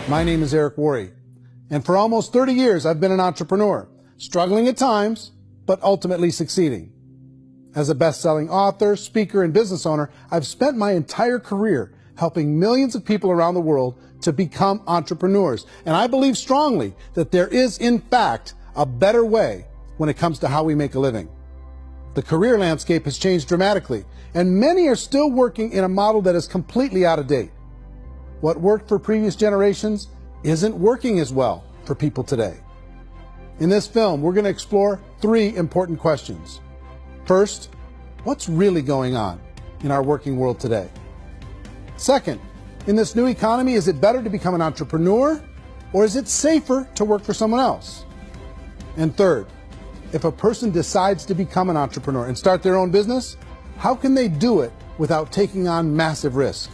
My name is Eric Worre, and for almost 30 years I've been an entrepreneur, struggling at times, but ultimately succeeding. As a best-selling author, speaker, and business owner, I've spent my entire career helping millions of people around the world to become entrepreneurs. And I believe strongly that there is, in fact, a better way when it comes to how we make a living. The career landscape has changed dramatically, and many are still working in a model that is completely out of date. What worked for previous generations isn't working as well for people today. In this film, we're going to explore 3 important questions. First, what's really going on in our working world today? Second, in this new economy, is it better to become an entrepreneur, or is it safer to work for someone else? And third, if a person decides to become an entrepreneur and start their own business, how can they do it without taking on massive risk?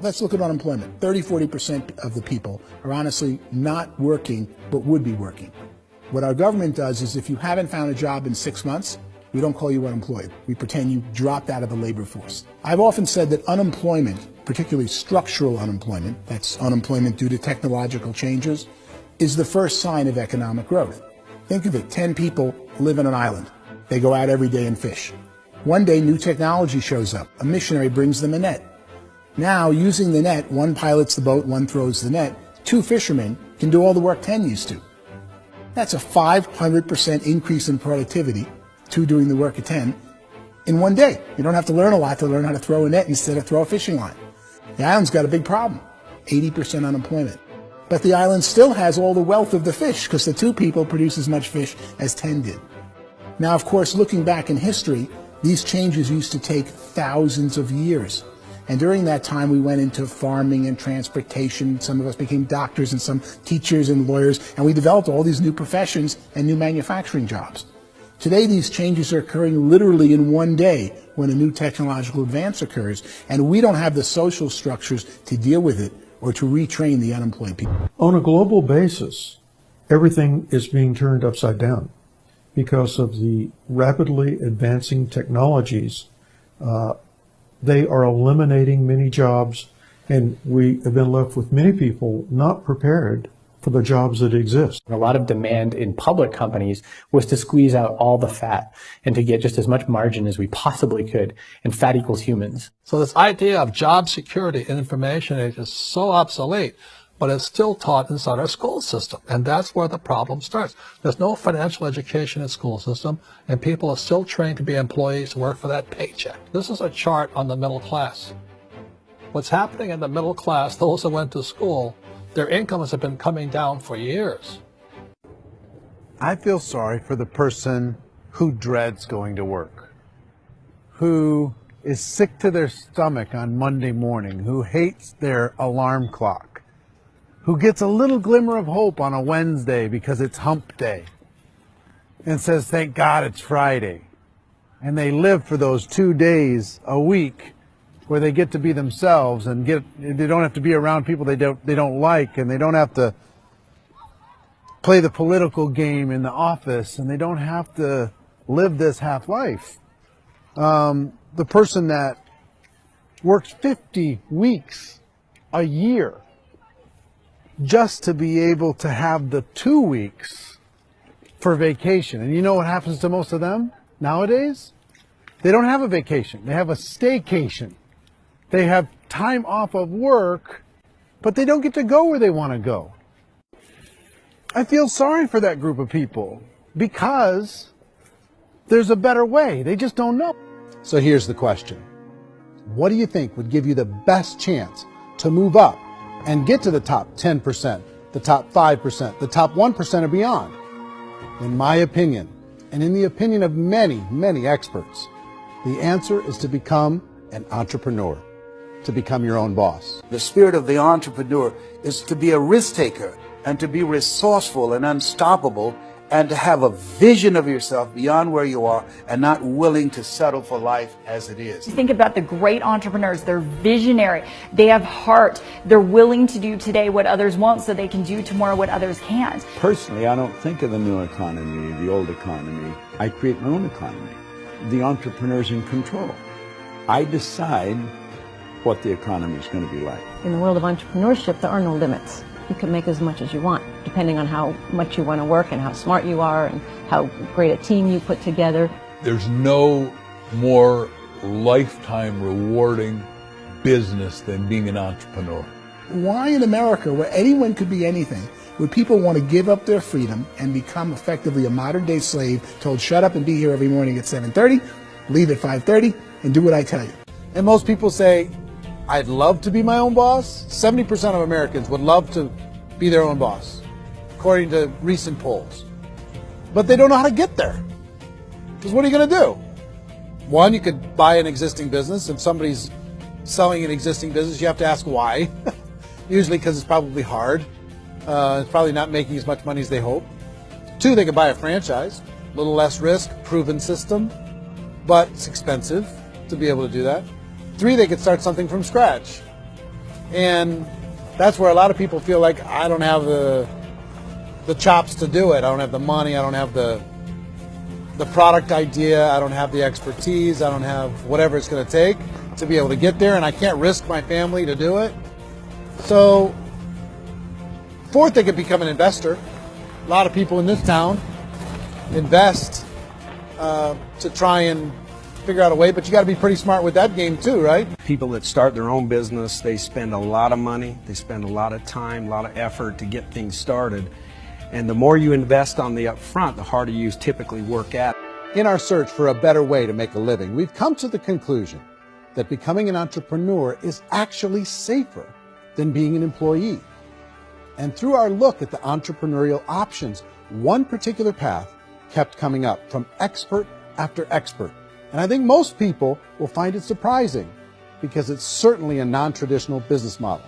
Let's look at unemployment. 30–40% of the people are honestly not working, but would be working. What our government does is if you haven't found a job in 6 months, we don't call you unemployed. We pretend you dropped out of the labor force. I've often said that unemployment, particularly structural unemployment, that's unemployment due to technological changes, is the first sign of economic growth. Think of it, 10 people live on an island. They go out every day and fish. One day, new technology shows up. A missionary brings them a net. Now, using the net, one pilots the boat, one throws the net. 2 fishermen can do all the work 10 used to. That's a 500% increase in productivity, 2 doing the work of 10, in one day. You don't have to learn a lot to learn how to throw a net instead of throw a fishing line. The island's got a big problem, 80% unemployment. But the island still has all the wealth of the fish because the 2 people produce as much fish as 10 did. Now, of course, looking back in history, these changes used to take thousands of years. And during that time, we went into farming and transportation. Some of us became doctors and some teachers and lawyers, and we developed all these new professions and new manufacturing jobs. Today, these changes are occurring literally in one day when a new technological advance occurs, and we don't have the social structures to deal with it or to retrain the unemployed people. On a global basis, everything is being turned upside down because of the rapidly advancing technologies. They are eliminating many jobs, and we have been left with many people not prepared for the jobs that exist. A lot of demand in public companies was to squeeze out all the fat and to get just as much margin as we possibly could, and fat equals humans. So this idea of job security in information age is so obsolete, but it's still taught inside our school system, and that's where the problem starts. There's no financial education in the school system, and people are still trained to be employees to work for that paycheck. This is a chart on the middle class. What's happening in the middle class, those that went to school, their incomes have been coming down for years. I feel sorry for the person who dreads going to work, who is sick to their stomach on Monday morning, who hates their alarm clock, who gets a little glimmer of hope on a Wednesday because it's hump day and says, thank God it's Friday. And they live for those 2 days a week where they get to be themselves and they don't have to be around people they don't like, and they don't have to play the political game in the office, and they don't have to live this half life. The person that works 50 weeks a year just to be able to have the 2 weeks for vacation. And you know what happens to most of them nowadays? They don't have a vacation. They have a staycation. They have time off of work, but they don't get to go where they want to go. I feel sorry for that group of people because there's a better way. They just don't know. So here's the question. What do you think would give you the best chance to move up and get to the top 10%, the top 5%, the top 1% or beyond? In my opinion, and in the opinion of many, many experts, the answer is to become an entrepreneur, to become your own boss. The spirit of the entrepreneur is to be a risk taker and to be resourceful and unstoppable, and to have a vision of yourself beyond where you are and not willing to settle for life as it is. Think about the great entrepreneurs. They're visionary. They have heart. They're willing to do today what others won't so they can do tomorrow what others can't. Personally, I don't think of the new economy, the old economy. I create my own economy. The entrepreneur's in control. I decide what the economy is going to be like. In the world of entrepreneurship, there are no limits. you can make as much as you want, depending on how much you want to work and how smart you are and how great a team you put together. There's no more lifetime rewarding business than being an entrepreneur. Why in America, where anyone could be anything, would people want to give up their freedom and become effectively a modern-day slave, told shut up and be here every morning at 7:30, leave at 5:30, and do what I tell you? And most people say, I'd love to be my own boss. 70% of Americans would love to be their own boss, according to recent polls. But they don't know how to get there. Because what are you going to do? One, you could buy an existing business. If somebody's selling an existing business, you have to ask why. Usually because it's probably hard. It's probably not making as much money as they hope. Two, they could buy a franchise. A little less risk, proven system, but it's expensive to be able to do that. Three, they could start something from scratch. And that's where a lot of people feel like, I don't have the chops to do it. I don't have the money. I don't have the product idea. I don't have the expertise. I don't have whatever it's going to take to be able to get there. And I can't risk my family to do it. So, fourth, they could become an investor. A lot of people in this town invest to try and figure out a way, but you got to be pretty smart with that game too, right? People that start their own business, they spend a lot of money, they spend a lot of time, a lot of effort to get things started. And the more you invest on the upfront, the harder you typically work at. In our search for a better way to make a living, we've come to the conclusion that becoming an entrepreneur is actually safer than being an employee. And through our look at the entrepreneurial options, one particular path kept coming up from expert after expert. And I think most people will find it surprising because it's certainly a non-traditional business model.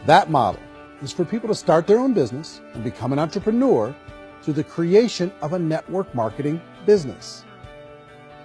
That model is for people to start their own business and become an entrepreneur through the creation of a network marketing business.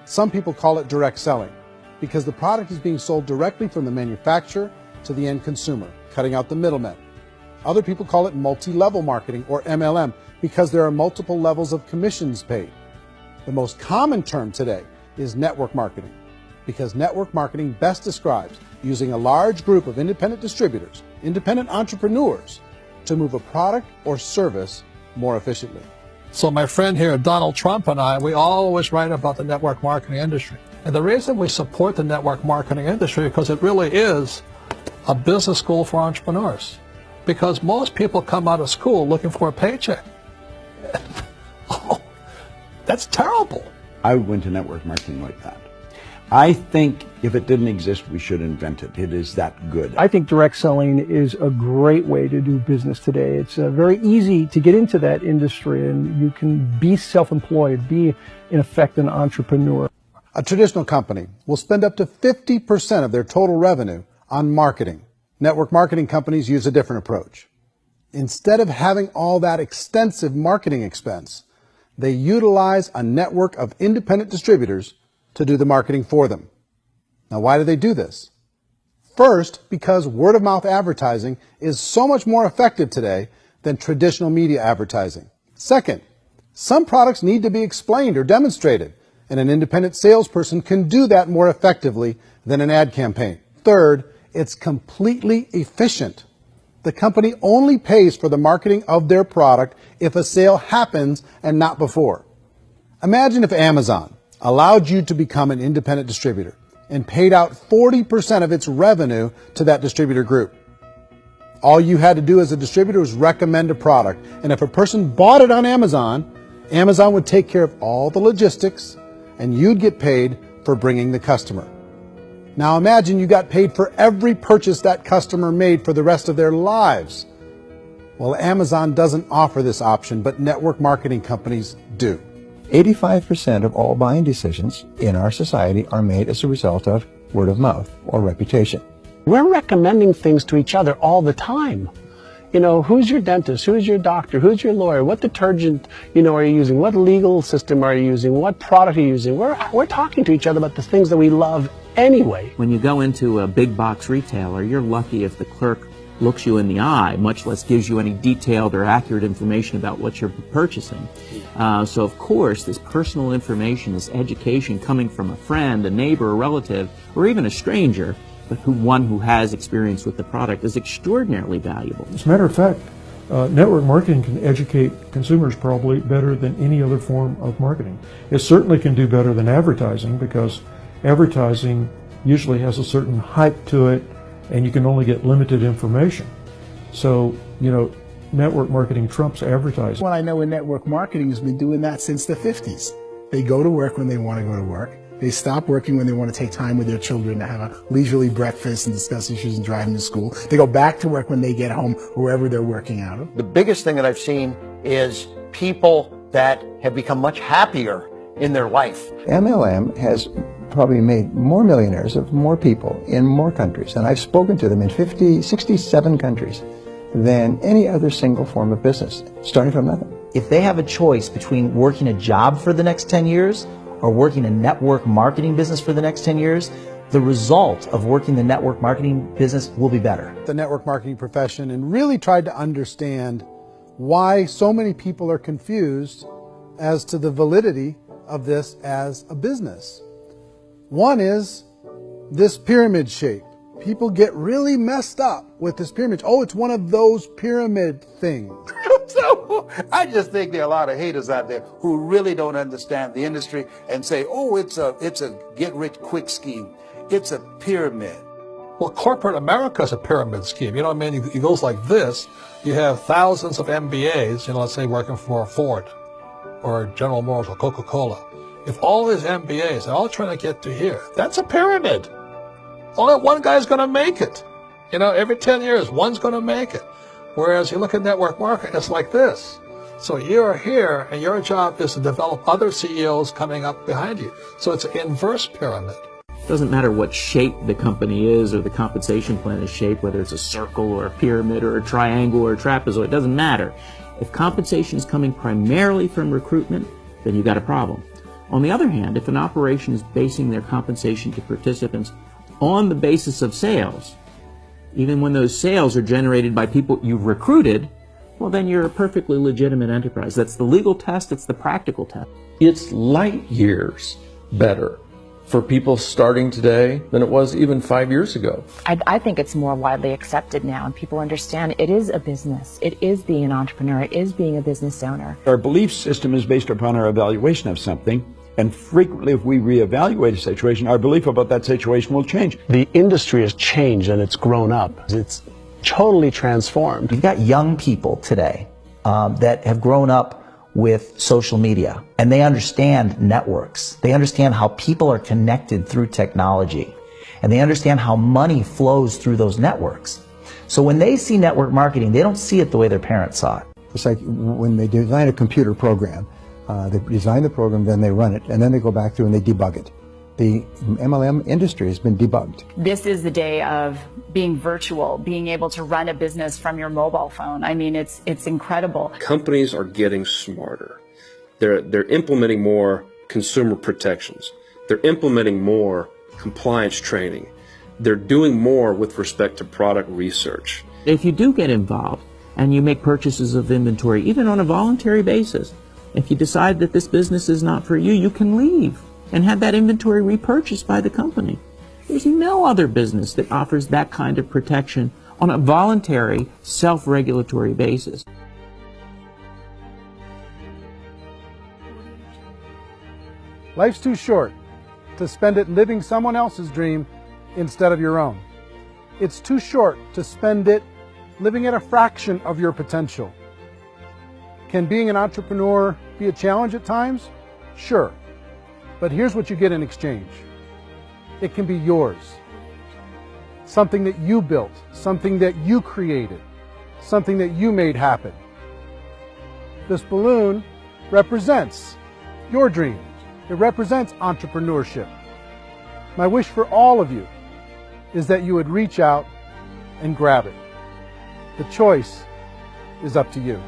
Some people call it direct selling because the product is being sold directly from the manufacturer to the end consumer, cutting out the middlemen. Other people call it multi-level marketing, or MLM, because there are multiple levels of commissions paid. The most common term today is network marketing, because network marketing best describes using a large group of independent distributors, independent entrepreneurs, to move a product or service more efficiently. So my friend here, Donald Trump, and I, we always write about the network marketing industry. And the reason we support the network marketing industry is because it really is a business school for entrepreneurs. Because most people come out of school looking for a paycheck. Oh, that's terrible. I would go into network marketing like that. I think if it didn't exist, we should invent it. It is that good. I think direct selling is a great way to do business today. It's very easy to get into that industry, and you can be self-employed, be, in effect, an entrepreneur. A traditional company will spend up to 50% of their total revenue on marketing. Network marketing companies use a different approach. Instead of having all that extensive marketing expense, they utilize a network of independent distributors to do the marketing for them. Now, why do they do this? First, because word-of-mouth advertising is so much more effective today than traditional media advertising. Second, some products need to be explained or demonstrated, and an independent salesperson can do that more effectively than an ad campaign. Third, it's completely efficient. The company only pays for the marketing of their product if a sale happens and not before. Imagine if Amazon allowed you to become an independent distributor and paid out 40% of its revenue to that distributor group. All you had to do as a distributor was recommend a product, and if a person bought it on Amazon, Amazon would take care of all the logistics and you'd get paid for bringing the customer. Now imagine you got paid for every purchase that customer made for the rest of their lives. Well, Amazon doesn't offer this option, but network marketing companies do. 85% of all buying decisions in our society are made as a result of word of mouth or reputation. We're recommending things to each other all the time. You know, who's your dentist? Who's your doctor? Who's your lawyer? What detergent, are you using? What legal system are you using? What product are you using? We're talking to each other about the things that we love anyway. When you go into a big box retailer, you're lucky if the clerk looks you in the eye, much less gives you any detailed or accurate information about what you're purchasing. So of course, this personal information, this education coming from a friend, a neighbor, a relative, or even a stranger but one who has experience with the product is extraordinarily valuable. As a matter of fact, network marketing can educate consumers probably better than any other form of marketing. It certainly can do better than advertising, because advertising usually has a certain hype to it and you can only get limited information. So, you know, network marketing trumps advertising. Well, I know in network marketing has been doing that since the 50s. They go to work when they want to go to work. They stop working when they want to take time with their children to have a leisurely breakfast and discuss issues and drive them to school. They go back to work when they get home, wherever they're working out of. The biggest thing that I've seen is people that have become much happier in their life. MLM has probably made more millionaires of more people in more countries, and I've spoken to them in 67 countries, than any other single form of business, starting from nothing. If they have a choice between working a job for the next 10 years or working a network marketing business for the next 10 years, the result of working the network marketing business will be better. The network marketing profession, and really tried to understand why so many people are confused as to the validity of this as a business. One is this pyramid shape. People get really messed up with this pyramid. Oh, it's one of those pyramid things. So I just think there are a lot of haters out there who really don't understand the industry and say, oh, it's a get-rich-quick scheme. It's a pyramid. Well, corporate America is a pyramid scheme. You know what I mean? It goes like this. You have thousands of MBAs, you know, let's say working for Ford or General Motors or Coca-Cola. If all these MBAs are all trying to get to here, that's a pyramid. Only one guy's going to make it. You know, every 10 years, one's going to make it. Whereas you look at network marketing, it's like this. So you're here, and your job is to develop other CEOs coming up behind you. So it's an inverse pyramid. It doesn't matter what shape the company is or the compensation plan is shaped, whether it's a circle or a pyramid or a triangle or a trapezoid, it doesn't matter. If compensation is coming primarily from recruitment, then you've got a problem. On the other hand, if an operation is basing their compensation to participants on the basis of sales, even when those sales are generated by people you've recruited, well, then you're a perfectly legitimate enterprise. That's the legal test, it's the practical test. It's light years better for people starting today than it was even 5 years ago. I think it's more widely accepted now, and people understand it is a business. It is being an entrepreneur. It is being a business owner. Our belief system is based upon our evaluation of something. And frequently, if we reevaluate a situation, our belief about that situation will change. The industry has changed and it's grown up. It's totally transformed. You've got young people today that have grown up with social media, and they understand networks. They understand how people are connected through technology, and they understand how money flows through those networks. So when they see network marketing, they don't see it the way their parents saw it. It's like when they design a computer program. They design the program, then they run it, and then they go back through and they debug it. The MLM industry has been debugged. This is the day of being virtual, being able to run a business from your mobile phone. I mean, it's incredible. Companies are getting smarter. They're implementing more consumer protections. They're implementing more compliance training. They're doing more with respect to product research. If you do get involved and you make purchases of inventory, even on a voluntary basis, if you decide that this business is not for you, you can leave and have that inventory repurchased by the company. There's no other business that offers that kind of protection on a voluntary, self-regulatory basis. Life's too short to spend it living someone else's dream instead of your own. It's too short to spend it living at a fraction of your potential. Can being an entrepreneur be a challenge at times? Sure. But here's what you get in exchange. It can be yours. Something that you built, something that you created, something that you made happen. This balloon represents your dream. It represents entrepreneurship. My wish for all of you is that you would reach out and grab it. The choice is up to you.